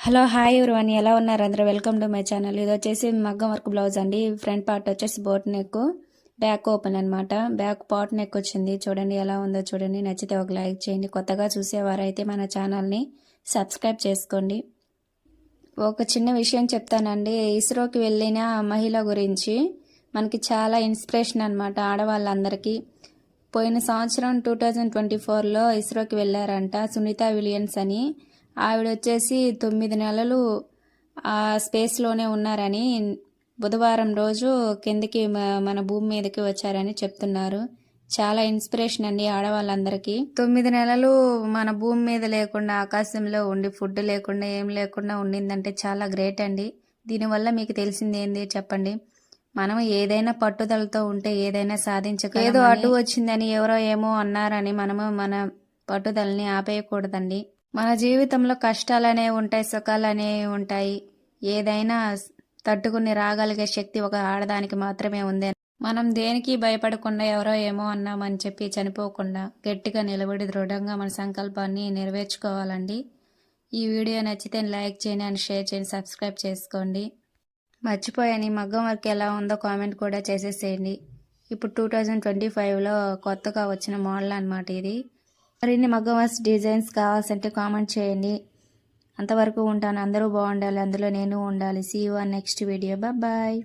Hello hi everyone, ఎలా ఉన్నారు అందరూ? Welcome to my channel. ఇది వచ్చేసి మగ్గం వర్క్ బ్లౌజ్ అండి. ఫ్రంట్ పార్ట్ వచ్చేసి బోట్ నెక్, బ్యాక్ ఓపెన్ అనమాట. బ్యాక్ పార్ట్ నెక్ వచ్చింది. చూడండి ఎలా ఉందో చూడండి. నచ్చితే ఒక లైక్ చేయండి. కొత్తగా చూసేవారైతే మన ఛానల్ని సబ్స్క్రైబ్ చేసుకోండి. ఒక చిన్న విషయం చెప్తానండి. ఇస్రోకి వెళ్ళిన మహిళ గురించి మనకి చాలా ఇన్స్పిరేషన్ అనమాట ఆడవాళ్ళందరికీ. పోయిన సంవత్సరం 2024లో ఇస్రోకి వెళ్ళారంట సునీత విలియమ్స్ అని. ఆవిడ వచ్చేసి 9 నెలలు ఆ స్పేస్లోనే ఉన్నారని, బుధవారం రోజు కిందకి మన భూమి మీదకి వచ్చారని చెప్తున్నారు. చాలా ఇన్స్పిరేషన్ అండి ఆడవాళ్ళందరికీ. 9 నెలలు మన భూమి మీద లేకుండా ఆకాశంలో ఉండి ఫుడ్ లేకుండా ఏం లేకుండా ఉండిందంటే చాలా గ్రేట్ అండి. దీనివల్ల మీకు తెలిసింది ఏంది చెప్పండి? మనం ఏదైనా పట్టుదలతో ఉంటే ఏదైనా సాధించగలం. ఏదో అడ్డు వచ్చిందని ఎవరో ఏమో అన్నారని మనము మన పట్టుదలని ఆపేయకూడదండి. మన జీవితంలో కష్టాలనేవి ఉంటాయి, సుఖాలనేవి ఉంటాయి. ఏదైనా తట్టుకుని రాగలిగే శక్తి ఒక ఆడదానికి మాత్రమే ఉంది. మనం దేనికి భయపడకుండా ఎవరో ఏమో అన్నామని చెప్పి చనిపోకుండా గట్టిగా నిలబడి దృఢంగా మన సంకల్పాన్ని నెరవేర్చుకోవాలండి. ఈ వీడియో నచ్చితే లైక్ చేయండి అండ్ షేర్ చేయండి, సబ్స్క్రైబ్ చేసుకోండి. మర్చిపోయాను, మగ్గం వర్క్ ఎలా ఉందో కామెంట్ కూడా చేసేసేయండి. ఇప్పుడు 2025లో కొత్తగా వచ్చిన మోడల్ అనమాట ఇది. మరిన్ని మగ్గం వర్క్ డిజైన్స్ కావాల్సింటే కామెంట్ చేయండి. అంతవరకు ఉంటాను. అందరూ బాగుండాలి, అందులో నేను ఉండాలి. See you on next video. Bye.